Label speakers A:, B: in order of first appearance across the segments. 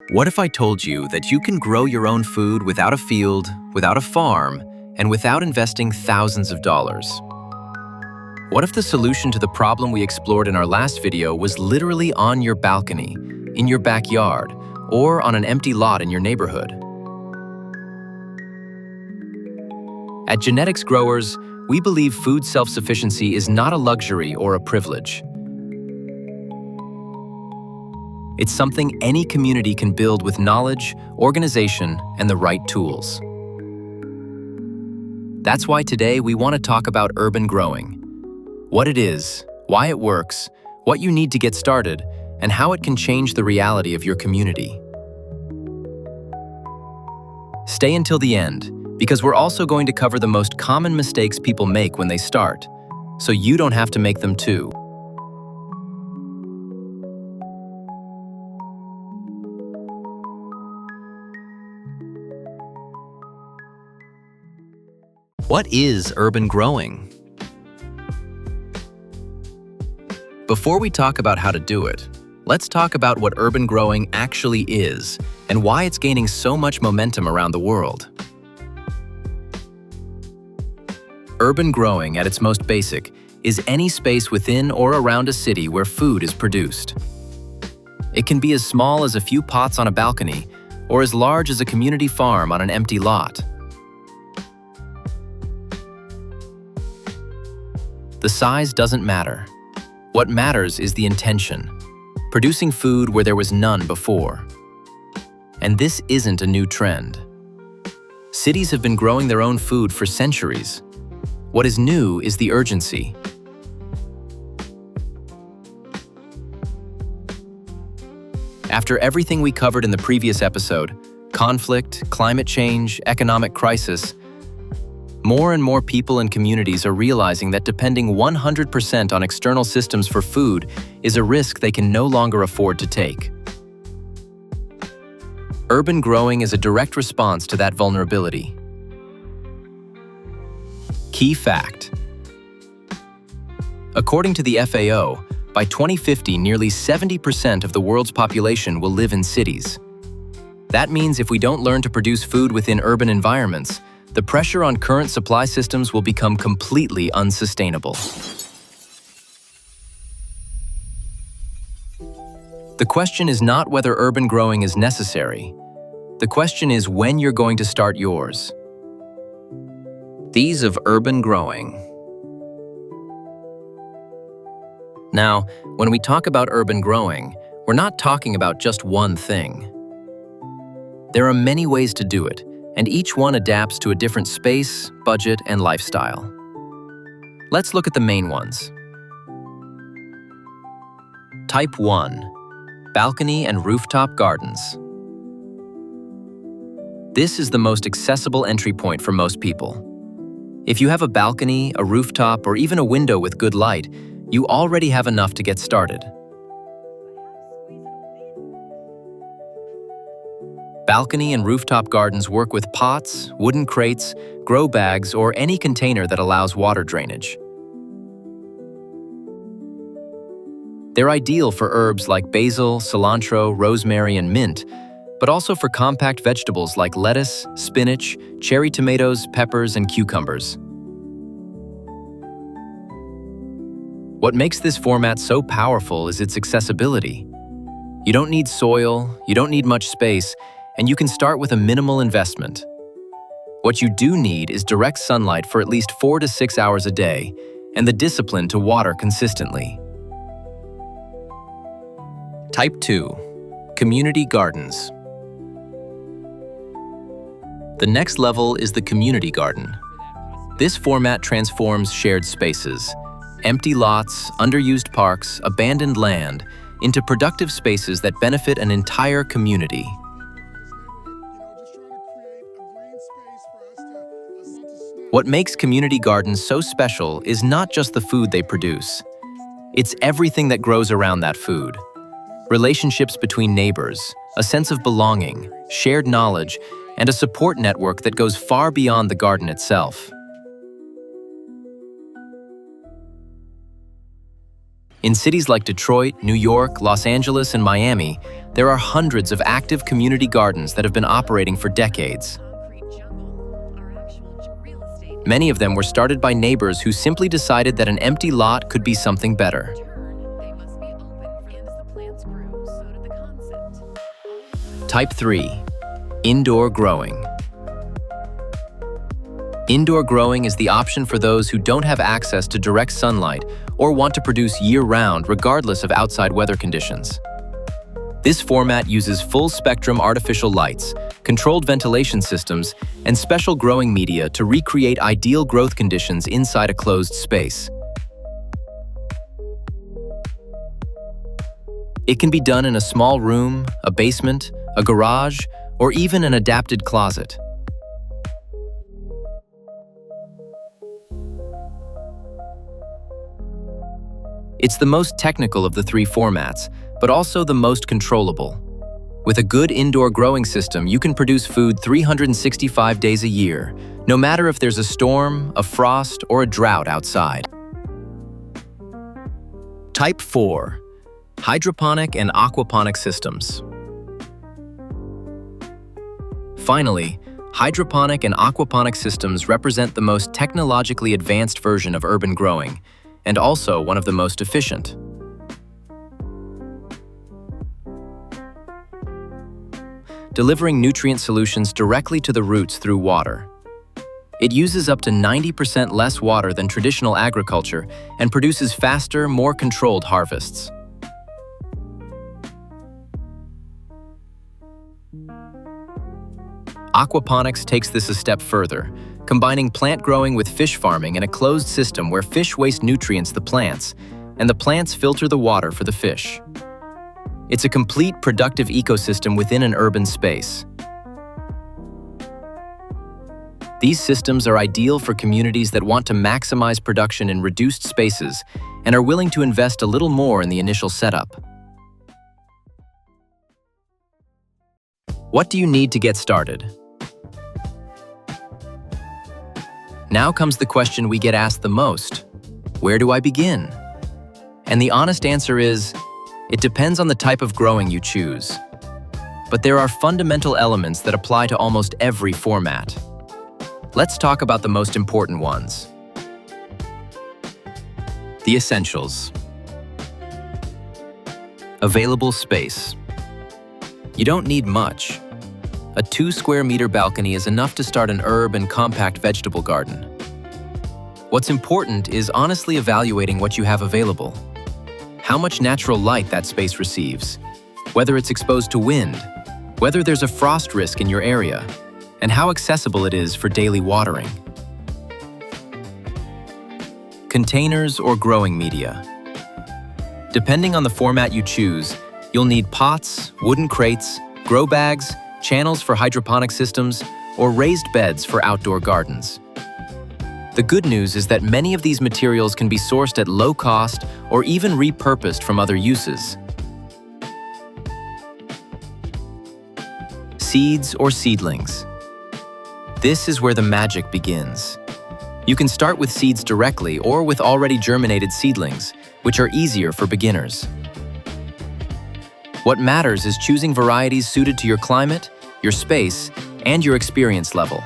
A: What if I told you that you can grow your own food without a field, without a farm, and without investing thousands of dollars? What if the solution to the problem we explored in our last video was literally on your balcony, in your backyard, or on an empty lot in your neighborhood? At Genetics Growers, we believe food self-sufficiency is not a luxury or a privilege. It's something any community can build with knowledge, organization, and the right tools. That's why today we want to talk about urban growing. What it is, why it works, what you need to get started, and how it can change the reality of your community. Stay until the end, because we're also going to cover the most common mistakes people make when they start, so you don't have to make them too. What is urban growing? Before we talk about how to do it, let's talk about what urban growing actually is and why it's gaining so much momentum around the world. Urban growing, at its most basic, is any space within or around a city where food is produced. It can be as small as a few pots on a balcony or as large as a community farm on an empty lot. The size doesn't matter. What matters is the intention, producing food where there was none before. And this isn't a new trend. Cities have been growing their own food for centuries. What is new is the urgency. After everything we covered in the previous episode, conflict, climate change, economic crisis, more and more people and communities are realizing that depending 100% on external systems for food is a risk they can no longer afford to take. Urban growing is a direct response to that vulnerability. Key fact: according to the FAO, by 2050, nearly 70% of the world's population will live in cities. That means if we don't learn to produce food within urban environments, the pressure on current supply systems will become completely unsustainable. The question is not whether urban growing is necessary. The question is when you're going to start yours. These of urban growing. Now, when we talk about urban growing, we're not talking about just one thing. There are many ways to do it, and each one adapts to a different space, budget, and lifestyle. Let's look at the main ones. Type 1. Balcony and rooftop gardens. This is the most accessible entry point for most people. If you have a balcony, a rooftop, or even a window with good light, you already have enough to get started. Balcony and rooftop gardens work with pots, wooden crates, grow bags, or any container that allows water drainage. They're ideal for herbs like basil, cilantro, rosemary, and mint, but also for compact vegetables like lettuce, spinach, cherry tomatoes, peppers, and cucumbers. What makes this format so powerful is its accessibility. You don't need soil, you don't need much space, and you can start with a minimal investment. What you do need is direct sunlight for at least 4 to 6 hours a day, and the discipline to water consistently. Type 2. Community gardens. The next level is the community garden. This format transforms shared spaces, empty lots, underused parks, abandoned land, into productive spaces that benefit an entire community. What makes community gardens so special is not just the food they produce. It's everything that grows around that food. Relationships between neighbors, a sense of belonging, shared knowledge, and a support network that goes far beyond the garden itself. In cities like Detroit, New York, Los Angeles, and Miami, there are hundreds of active community gardens that have been operating for decades. Many of them were started by neighbors who simply decided that an empty lot could be something better. Type 3. Indoor growing. Indoor growing is the option for those who don't have access to direct sunlight or want to produce year-round regardless of outside weather conditions. This format uses full-spectrum artificial lights, controlled ventilation systems, and special growing media to recreate ideal growth conditions inside a closed space. It can be done in a small room, a basement, a garage, or even an adapted closet. It's the most technical of the three formats, but also the most controllable. With a good indoor growing system, you can produce food 365 days a year, no matter if there's a storm, a frost, or a drought outside. Type 4. Hydroponic and aquaponic systems. Finally, hydroponic and aquaponic systems represent the most technologically advanced version of urban growing, and also one of the most efficient. Delivering nutrient solutions directly to the roots through water. It uses up to 90% less water than traditional agriculture and produces faster, more controlled harvests. Aquaponics takes this a step further, combining plant growing with fish farming in a closed system where fish waste nutrients the plants, and the plants filter the water for the fish. It's a complete productive ecosystem within an urban space. These systems are ideal for communities that want to maximize production in reduced spaces and are willing to invest a little more in the initial setup. What do you need to get started? Now comes the question we get asked the most: where do I begin? And the honest answer is, it depends on the type of growing you choose. But there are fundamental elements that apply to almost every format. Let's talk about the most important ones. The essentials. Available space. You don't need much. A 2-square-meter balcony is enough to start an herb and compact vegetable garden. What's important is honestly evaluating what you have available. How much natural light that space receives, whether it's exposed to wind, whether there's a frost risk in your area, and how accessible it is for daily watering. Containers or growing media. Depending on the format you choose, you'll need pots, wooden crates, grow bags, channels for hydroponic systems, or raised beds for outdoor gardens. The good news is that many of these materials can be sourced at low cost or even repurposed from other uses. Seeds or seedlings. This is where the magic begins. You can start with seeds directly or with already germinated seedlings, which are easier for beginners. What matters is choosing varieties suited to your climate, your space, and your experience level.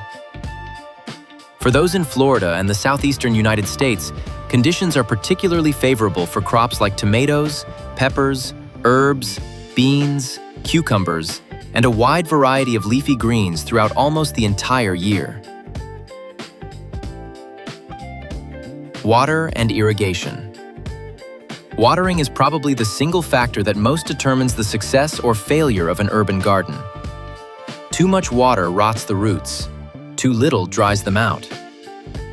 A: For those in Florida and the southeastern United States, conditions are particularly favorable for crops like tomatoes, peppers, herbs, beans, cucumbers, and a wide variety of leafy greens throughout almost the entire year. Water and irrigation. Watering is probably the single factor that most determines the success or failure of an urban garden. Too much water rots the roots. Too little dries them out.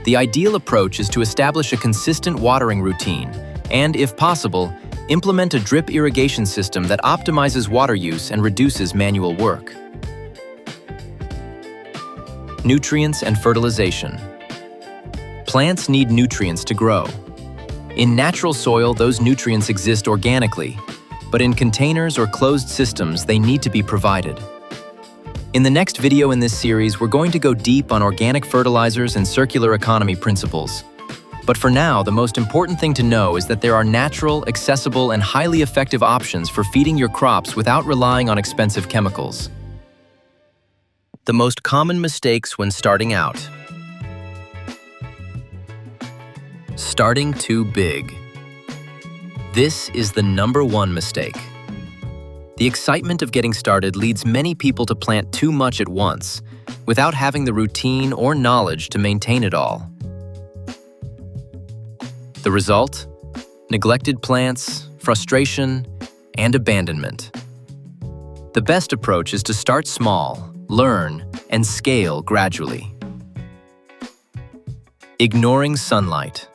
A: The ideal approach is to establish a consistent watering routine and, if possible, implement a drip irrigation system that optimizes water use and reduces manual work. Nutrients and fertilization. Plants need nutrients to grow. In natural soil, those nutrients exist organically, but in containers or closed systems, they need to be provided. In the next video in this series, we're going to go deep on organic fertilizers and circular economy principles. But for now, the most important thing to know is that there are natural, accessible, and highly effective options for feeding your crops without relying on expensive chemicals. The most common mistakes when starting out. Starting too big. This is the #1 mistake. The excitement of getting started leads many people to plant too much at once, without having the routine or knowledge to maintain it all. The result? Neglected plants, frustration, and abandonment. The best approach is to start small, learn, and scale gradually. Ignoring sunlight.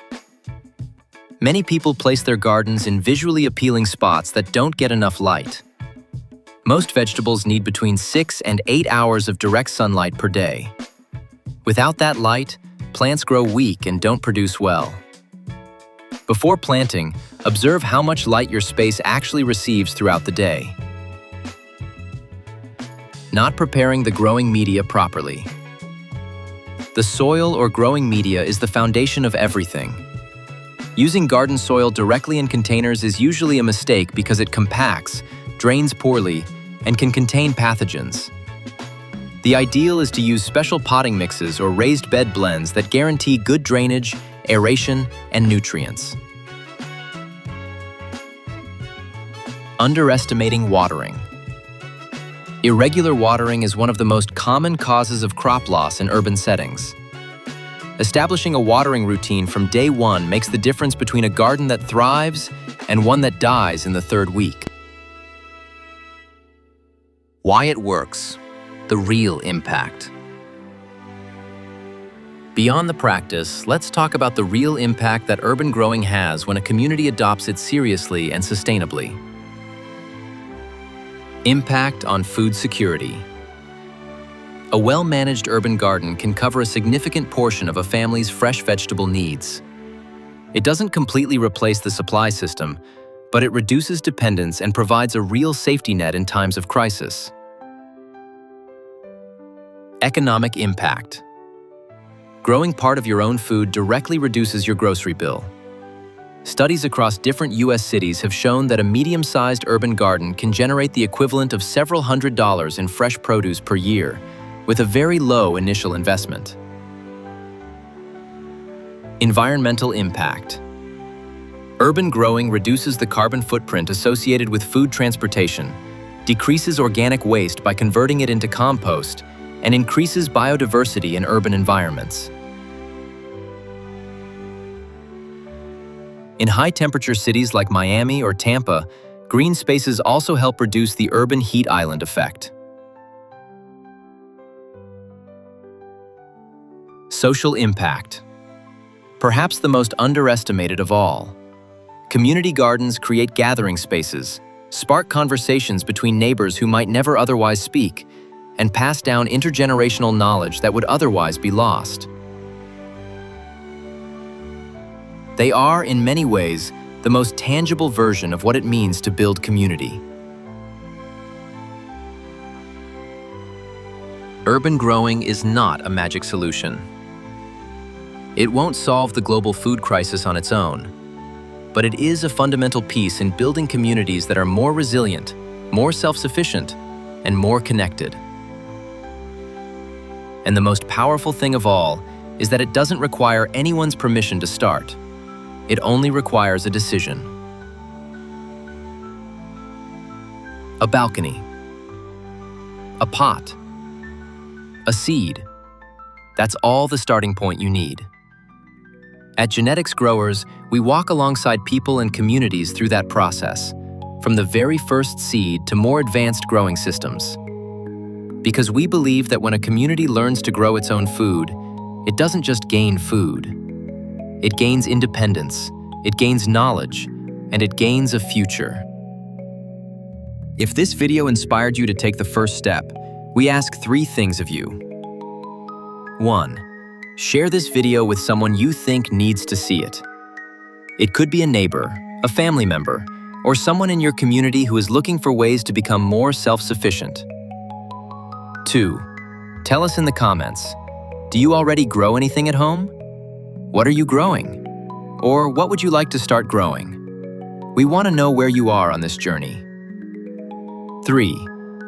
A: Many people place their gardens in visually appealing spots that don't get enough light. Most vegetables need between 6 and 8 hours of direct sunlight per day. Without that light, plants grow weak and don't produce well. Before planting, observe how much light your space actually receives throughout the day. Not preparing the growing media properly. The soil or growing media is the foundation of everything. Using garden soil directly in containers is usually a mistake because it compacts, drains poorly, and can contain pathogens. The ideal is to use special potting mixes or raised bed blends that guarantee good drainage, aeration, and nutrients. Underestimating watering. Irregular watering is one of the most common causes of crop loss in urban settings. Establishing a watering routine from day one makes the difference between a garden that thrives and one that dies in the 3rd week. Why it works. The real impact. Beyond the practice, let's talk about the real impact that urban growing has when a community adopts it seriously and sustainably. Impact on food security. A well-managed urban garden can cover a significant portion of a family's fresh vegetable needs. It doesn't completely replace the supply system, but it reduces dependence and provides a real safety net in times of crisis. Economic impact. Growing part of your own food directly reduces your grocery bill. Studies across different U.S. cities have shown that a medium-sized urban garden can generate the equivalent of several $100s in fresh produce per year, with a very low initial investment. Environmental impact. Urban growing reduces the carbon footprint associated with food transportation, decreases organic waste by converting it into compost, and increases biodiversity in urban environments. In high-temperature cities like Miami or Tampa, green spaces also help reduce the urban heat island effect. Social impact. Perhaps the most underestimated of all. Community gardens create gathering spaces, spark conversations between neighbors who might never otherwise speak, and pass down intergenerational knowledge that would otherwise be lost. They are, in many ways, the most tangible version of what it means to build community. Urban growing is not a magic solution. It won't solve the global food crisis on its own, but it is a fundamental piece in building communities that are more resilient, more self-sufficient, and more connected. And the most powerful thing of all is that it doesn't require anyone's permission to start. It only requires a decision. A balcony. A pot. A seed. That's all the starting point you need. At Genetics Growers, we walk alongside people and communities through that process, from the very first seed to more advanced growing systems. Because we believe that when a community learns to grow its own food, it doesn't just gain food. It gains independence, it gains knowledge, and it gains a future. If this video inspired you to take the first step, we ask 3 things of you. 1. Share this video with someone you think needs to see it. It could be a neighbor, a family member, or someone in your community who is looking for ways to become more self-sufficient. 2. Tell us in the comments, do you already grow anything at home? What are you growing? Or what would you like to start growing? We want to know where you are on this journey. 3.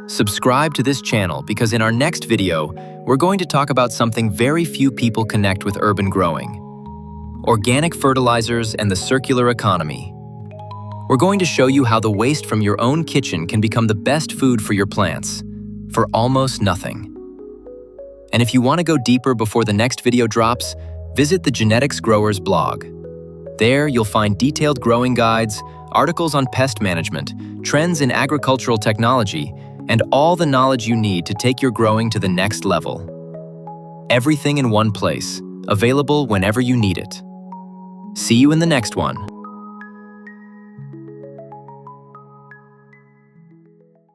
A: Subscribe to this channel because in our next video, we're going to talk about something very few people connect with urban growing: organic fertilizers and the circular economy. We're going to show you how the waste from your own kitchen can become the best food for your plants, for almost nothing. And if you want to go deeper before the next video drops, visit the Genetics Growers blog. There, you'll find detailed growing guides, articles on pest management, trends in agricultural technology, and all the knowledge you need to take your growing to the next level. Everything in one place, available whenever you need it. See you in the next one.